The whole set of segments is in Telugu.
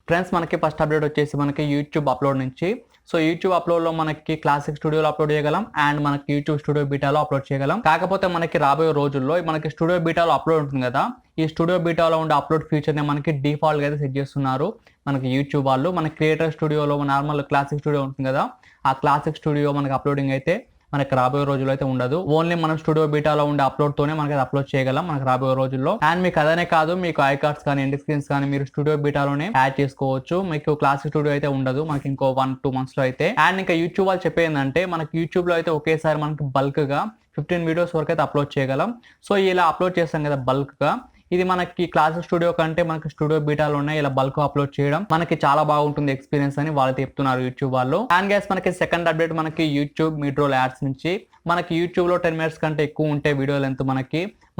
ఫ్రెండ్స్ మనకి ఫస్ట్ అప్డేట్ వచ్చేసి మనకి యూట్యూబ్ అప్లోడ్ నుంచి. సో యూట్యూబ్ అప్లోడ్లో మనకి క్లాసిక్ స్టూడియోలో అప్లోడ్ చేయగలం అండ్ మనకి యూట్యూబ్ స్టూడియో బీటాలో అప్లోడ్ చేయగలం. కాకపోతే మనకి రాబోయే రోజుల్లో మనకి స్టూడియో బీటాలో అప్లోడ్ ఉంటుంది కదా, ఈ స్టూడియో బీటాలో ఉండే అప్లోడ్ ఫీచర్ని మనకి డిఫాల్ట్గా అయితే సెట్ చేస్తున్నారు మనకి యూట్యూబ్ వాళ్ళు. మన క్రియేటర్ స్టూడియోలో నార్మల్ క్లాసిక్ స్టూడియో ఉంటుంది కదా, ఆ క్లాసిక్ స్టూడియో మనకి అప్లోడింగ్ అయితే మనకి రాబోయే రోజుల్లో అయితే ఉండదు. ఓన్లీ మనం స్టూడియో బీటాలో ఉండే అప్లోడ్ తోనే మనకి అప్లోడ్ చేయగలం మనకి రాబోయే రోజుల్లో. అండ్ మీకు అదనే కాదు, మీకు ఐ కార్డ్స్ కానీ ఎండ్ స్క్రీన్స్ కానీ మీరు స్టూడియో బీటాలోనే యాడ్ చేసుకోవచ్చు. మీకు క్లాసిక్ స్టూడియో అయితే ఉండదు మనకి ఇంకో 1-2 months లో అయితే. అండ్ ఇంకా యూట్యూబ్ వాళ్ళు చెప్పేందంటే మనకి యూట్యూబ్ లో అయితే ఒకేసారి మనకి బల్క్ గా 15 వీడియోస్ వరకు అయితే అప్లోడ్ చేయగలం. సో ఇలా అప్లోడ్ చేస్తాం కదా బల్క్ గా, ఇది మనకి క్లాసిక్ స్టూడియో కంటే మనకి స్టూడియో బీటాలోనే ఇలా బల్క్ అప్లోడ్ చేయడం మనకి చాలా బాగుంటుంది ఎక్స్పీరియన్స్ అని వాళ్ళు చెప్తున్నారు యూట్యూబ్ వాళ్ళు. అండ్ గైస్ మనకి సెకండ్ అప్డేట్ మనకి యూట్యూబ్ మిడ్ రోల్ యాడ్స్ నుంచి. మనకి యూట్యూబ్ లో 10 minutes కంటే ఎక్కువ ఉంటే వీడియో లెంత్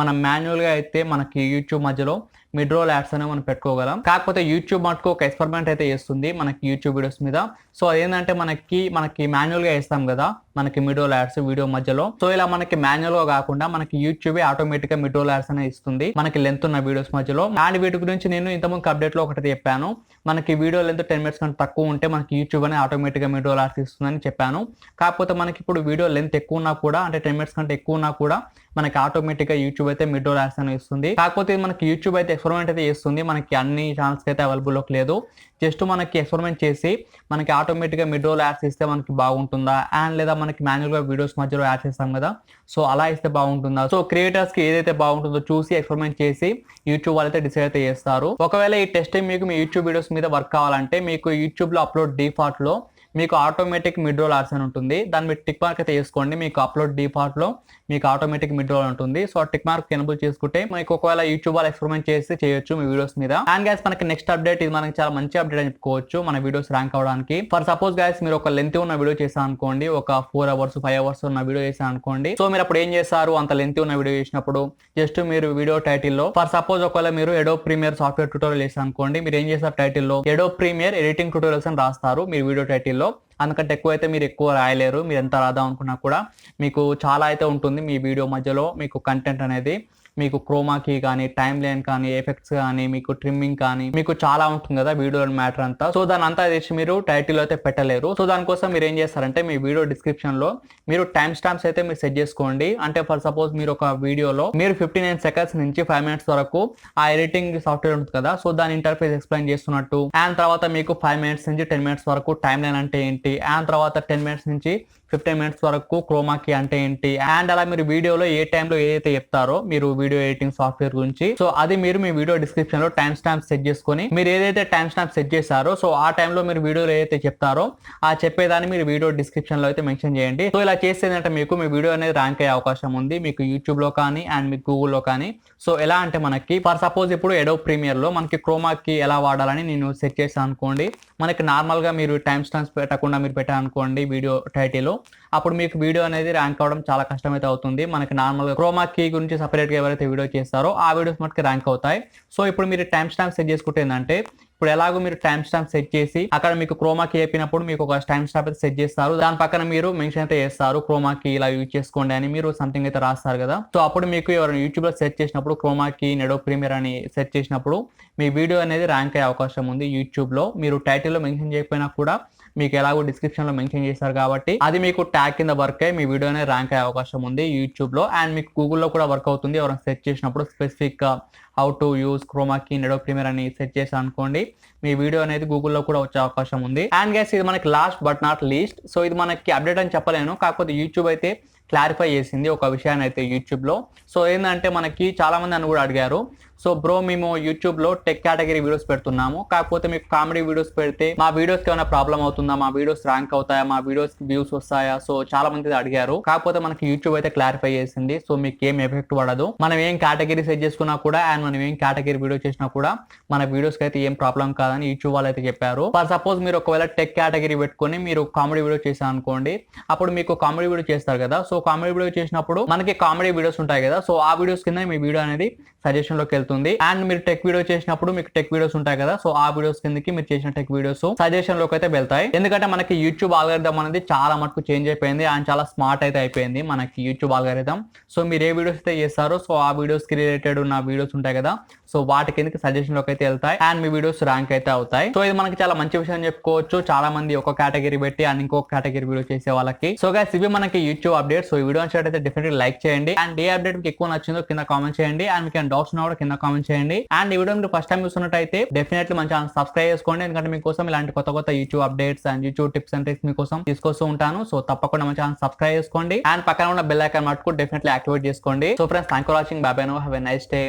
మనం మాన్యువల్ గా అయితే మనకి యూట్యూబ్ మధ్యలో మిడ్ రోల్ యాడ్స్ అనేవి మనం పెట్టుకోగలం. కాకపోతే యూట్యూబ్ మటుకు ఒక ఎక్స్పెరిమెంట్ అయితే చేస్తుంది మనకి యూట్యూబ్ వీడియోస్ మీద. సో అదేంటంటే మనకి మాన్యువల్ గా వేస్తాం కదా మనకి మిడ్ రోల్ యాడ్స్ వీడియో మధ్యలో. సో ఇలా మనకి మాన్యువల్ గా కాకుండా మనకి యూట్యూబ్ ఆటోమేటిక్ గా మిడ్ రోల్ యాడ్స్ అనేది ఇస్తుంది మనకి లెంత్ ఉన్న వీడియోస్ మధ్యలో. అండ్ వీటి గురించి నేను ఇంతకుముందు అప్డేట్ లో ఒకటి చెప్పాను, మనకి వీడియో లెంత్ 10 minutes కంటే తక్కువ ఉంటే మనకి యూట్యూబ్ అనేది ఆటోమేటిక్ గా మిడ్ రోల్ యాడ్స్ ఇస్తుందని చెప్పాను. కాకపోతే మనకి ఇప్పుడు వీడియో లెంత్ ఎక్కువ ఉన్నా కూడా, అంటే 10 minutes కంటే ఎక్కువ ఉన్నా కూడా మనకి ఆటోమేటిక్ గా యూట్యూబ్ అయితే మిడ్ రోల్ యాడ్స్ అనేది ఇస్తుంది. కాకపోతే మనకి యూట్యూబ్ అయితే ఎక్స్పెరిమెంట్ అయితే చేస్తుంది, మనకి అన్ని ఛానల్స్ అయితే అవైలబుల్ లేదు. జస్ట్ మనకి ఎక్స్పెరిమెంట్ చేసి మనకి ఆటోమేటిక్ గా మిడ్ రోల్ యాడ్స్ ఇస్తే మనకి బాగుంటుందా, అండ్ లేదా మనకి మాన్యువల్ గా వీడియోస్ మధ్యలో యాడ్ చేస్తాం కదా, సో అలా ఇస్తే బాగుంటుందా. సో క్రియేటర్స్ కి ఏదైతే బాగుంటుందో చూసి ఎక్స్పెరిమెంట్ చేసి యూట్యూబ్ వాళ్ళైతే డిసైడ్ అయితే చేస్తారు. ఒకవేళ ఈ టెస్టింగ్ మీకు మీ యూట్యూబ్ వీడియోస్ మీద వర్క్ కావాలంటే మీకు యూట్యూబ్ లో అప్లోడ్ డిఫాల్ట్ లో మీకు ఆటోమేటిక్ మిడ్ రోల్ యాడ్స్ అని ఉంటుంది. దాన్ని మీరు టిక్ మార్క్ అయితే వేసుకోండి. మీకు అప్లోడ్ డిఫాల్ట్ లో మీకు ఆటోమేటిక్ మిడ్ రోల్ ఉంటుంది. సో టిక్ మార్క్ ఎనేబుల్ చేసుకుంటే మీకు ఒకవేళ యూట్యూబ్ వాళ్ళు ఎక్స్పెరిమెంట్ చేసి చేయొచ్చు మీ వీడియోస్ మీద. అండ్ గైస్ మనకి నెక్స్ట్ అప్డేట్, ఇది మనకి చాలా మంచి అప్డేట్ అని చెప్పుకోవచ్చు మన వీడియోస్ ర్యాంక్ అవడానికి. ఫర్ సపోజ్ గైస్ మీరు ఒక లెంత్ ఉన్న వీడియో చేశారు అనుకోండి, ఒక 4 hours 5 hours ఉన్న వీడియో చేశారు అనుకోండి. సో మీరు అప్పుడు ఏం చేస్తారు, అంత లెంత్ ఉన్న వీడియో చేసినప్పుడు జస్ట్ మీరు వీడియో టైటిల్ లో ఫర్ సపోజ్ ఒకవేళ మీరు Adobe ప్రీమియర్ సాఫ్ట్వేర్ ట్యూటోరియల్ చేశారు అనుకోండి, మీరు ఏం చేస్తారు టైటిల్ లో Adobe ప్రీమియర్ ఎడిటింగ్ ట్యూటోరియల్స్ అని రాస్తారు మీరు వీడియో టైటిల్ లో. అందుకంటే ఎక్కువ అయితే మీరు ఎక్కువ రాయలేరు, మీరు ఎంత రాద్దాం అనుకున్నా కూడా మీకు చాలా అయితే ఉంటుంది మీ వీడియో మధ్యలో మీకు కంటెంట్ అనేది. మీకు క్రోమాకి కానీ, టైమ్ లైన్ కానీ, ఎఫెక్ట్స్ కానీ, మీకు ట్రిమ్మింగ్ కానీ, మీకు చాలా ఉంటుంది కదా వీడియో మ్యాటర్ అంతా. సో దాని అంతా తెచ్చి మీరు టైటిల్ అయితే పెట్టలేరు. సో దానికోసం మీరు ఏం చేస్తారంటే మీ వీడియో డిస్క్రిప్షన్ లో మీరు టైమ్ స్టాంప్స్ అయితే మీరు సెట్ చేసుకోండి. అంటే ఫర్ సపోజ్ మీరు ఒక వీడియోలో మీరు 59 seconds నుంచి 5 minutes వరకు ఆ ఎడిటింగ్ సాఫ్ట్వేర్ ఉంటుంది కదా, సో దాని ఇంటర్ఫేస్ ఎక్స్ప్లెయిన్ చేస్తున్నట్టు, అండ్ తర్వాత మీకు 5 minutes నుంచి 10 minutes వరకు టైమ్ లైన్ అంటే ఏంటి, అండ్ తర్వాత 10 minutes నుంచి 15 minutes వరకు క్రోమాకి అంటే ఏంటి, అండ్ అలా మీరు వీడియోలో ఏ టైంలో ఏదైతే చెప్తారో మీరు వీడియో ఎడిటింగ్ సాఫ్ట్వేర్ గురించి, సో అది మీరు మీ వీడియో డిస్క్రిప్షన్ లో టైమ్ స్టాంప్ సెట్ చేసుకొని మీరు ఏదైతే టైమ్ స్టాంప్ సెట్ చేశారో సో ఆ టైంలో మీరు వీడియోలో ఏదైతే చెప్తారో ఆ చెప్పేదాన్ని మీరు వీడియో డిస్క్రిప్షన్ లో అయితే మెన్షన్ చేయండి. సో ఇలా చేస్తే ఏంటంటే మీకు మీ వీడియో అనేది ర్యాంక్ అయ్యే అవకాశం ఉంది మీకు యూట్యూబ్ లో కానీ అండ్ మీకు గూగుల్ లో కానీ. సో ఎలా అంటే మనకి ఫర్ సపోజ్ ఇప్పుడు Adobe ప్రీమియర్ లో మనకి క్రోమాకి ఎలా వాడాలని నేను సెట్ చేశాను అనుకోండి, మనకి నార్మల్ గా మీరు టైమ్ స్టాంప్స్ పెట్టకుండా మీరు పెట్టారు అనుకోండి వీడియో టైటిల్, అప్పుడు మీకు వీడియో అనేది ర్యాంక్ అవడం చాలా కష్టమైతే అవుతుంది. మనకి నార్మల్ గా క్రోమా కీ గురించి సపరేట్ గా ఎవరైతే వీడియో చేస్తారో ఆ వీడియోస్ మటుకు ర్యాంక్ అవుతాయి. సో ఇప్పుడు మీరు టైమ్ స్టాంప్ సెట్ చేసుకుంటే ఏంటంటే, ఇప్పుడు ఎలాగో మీరు టైమ్ స్టాంప్ సెట్ చేసి అక్కడ మీకు క్రోమా కీ చెప్పినప్పుడు మీకు ఒక టైమ్ స్టాంప్ అయితే సెట్ చేస్తారు, దాని పక్కన మీరు మెన్షన్ అయితే చేస్తారు క్రోమా కీ ఇలా యూజ్ చేసుకోండి అని మీరు సంథింగ్ అయితే రాస్తారు కదా. సో అప్పుడు మీకు ఎవరైనా యూట్యూబ్ లో సెట్ చేసినప్పుడు క్రోమా కీ Adobe ప్రీమియర్ అని సెట్ చేసినప్పుడు మీ వీడియో అనేది ర్యాంక్ అయ్యే అవకాశం ఉంది యూట్యూబ్ లో. మీరు టైటిల్ లో మెన్షన్ చేయకపోయినా కూడా మీకు ఎలాగో డిస్క్రిప్షన్ లో మెన్షన్ చేస్తారు కాబట్టి అది మీకు ట్యాగ్ కింద వర్క్ అయ్యి మీ వీడియో అనేది ర్యాంక్ అయ్యే అవకాశం ఉంది యూట్యూబ్ లో. అండ్ మీకు గూగుల్లో కూడా వర్క్ అవుతుంది. ఎవరైనా సెర్చ్ చేసినప్పుడు స్పెసిఫిక్ గా హౌ టు యూజ్ క్రోమాకి Adobe ప్రీమియర్ అని సెర్చ్ చేసి అనుకోండి, మీ వీడియో అనేది గూగుల్లో కూడా వచ్చే అవకాశం ఉంది. అండ్ గైస్ ఇది మనకి last but not least, so ఇది మనకి అప్డేట్ అని చెప్పలేను, కాకపోతే యూట్యూబ్ అయితే క్లారిఫై చేసింది ఒక విషయాన్ని అయితే యూట్యూబ్ లో. సో ఏంటంటే మనకి చాలా మంది అని కూడా అడిగారు, సో బ్రో మేము యూట్యూబ్ లో టెక్ కేటగిరీ వీడియోస్ పెడుతున్నాము, కాకపోతే మీకు కామెడీ వీడియోస్ పెడితే మా వీడియోస్ కి ఏమైనా ప్రాబ్లం అవుతుందా, మా వీడియోస్ ర్యాంక్ అవుతాయా, మా వీడియోస్ కి వ్యూస్ వస్తాయా, సో చాలా మంది అడిగారు. కాకపోతే మనకి యూట్యూబ్ అయితే క్లారిఫై చేసింది, సో మీకు ఏం ఎఫెక్ట్ పడదు. మనం ఏం కేటగిరీ సెట్ చేసుకున్నా కూడా అండ్ మనం ఏం కేటగిరీ వీడియో చేసినా కూడా మన వీడియోస్ కి అయితే ఏం ప్రాబ్లం కాదని యూట్యూబ్ వాళ్ళు అయితే చెప్పారు. ఫర్ సపోజ్ మీరు ఒకవేళ టెక్ కేటగిరీ పెట్టుకొని మీరు కామెడీ వీడియో చేశారు అనుకోండి, అప్పుడు మీకు కామెడీ వీడియో చేస్తారు కదా, సో కామెడీ వీడియో చేసినప్పుడు మనకి కామెడీ వీడియోస్ ఉంటాయి కదా, సో ఆ వీడియోస్ కింద మీ వీడియో అనేది సజెషన్ లోకి వెళ్తుంది. అండ్ మీరు టెక్ వీడియో చేసినప్పుడు మీకు టెక్ వీడియోస్ ఉంటాయి కదా, సో ఆ వీడియోస్ కిందకి మీరు చేసిన టెక్ వీడియోస్ సజెషన్ లోకి అయితే వెళ్తాయి. ఎందుకంటే మనకి యూట్యూబ్ ఆల్గరిథం అనేది చాలా మటుకు చేంజ్ అయిపోయింది అండ్ చాలా స్మార్ట్ అయితే అయిపోయింది మనకి యూట్యూబ్ ఆల్గరిథం. సో మీరు ఏ వీడియోస్ అయితే చేస్తారో సో ఆ వీడియోస్ కి రిలేటెడ్ ఉన్న వీడియోస్ ఉంటాయి కదా, సో వాటి కిందకి సజెషన్ లోకి అయితే వెళ్తాయి అండ్ మీ వీడియోస్ ర్యాంక్ అయితే అవుతాయి. సో ఇది మనకి చాలా మంచి విషయం చెప్పుకోవచ్చు. చాలా మంది ఒక కేటగిరీ పెట్టి అండ్ ఇంకొక కేటగిరీ వీడియో చేసే వాళ్ళకి. సో గైస్ ఇవి మనకి యూట్యూబ్ అప్డేట్. సో ఈ వీడియో నచ్చినట్లయితే డెఫినెట్లీ లైక్ చేయండి అండ్ ఏ అప్డేట్ మీకు ఎక్కువ నచ్చిందో కింద కామెంట్ చేయండి అండ్ మీకు డౌట్స్ ఉన్నా కూడా కింద కామెంట్ చేయండి. అండ్ ఈ వీడియో మీరు ఫస్ట్ టైం చూస్తున్నట్టయితే డెఫినెట్లీ మన ఛానల్ సబ్స్క్రైబ్ చేసుకోండి, ఎందుకంటే మీకోసం ఇలాంటి కొత్త కొత్త YouTube updates and YouTube tips and tricks మీకోసం తీసుకొస్తూ ఉంటాను. సో తప్పకుండా మన ఛానల్ సబ్స్క్రైబ్ చేసుకోండి అండ్ పక్కన ఉన్న బెల్ ఐకాన్ మటుకు డెఫినెట్లీ యాక్టివేట్ చేసుకోండి. So friends thank you for watching. By by now, have a nice day.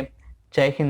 జై హింద్.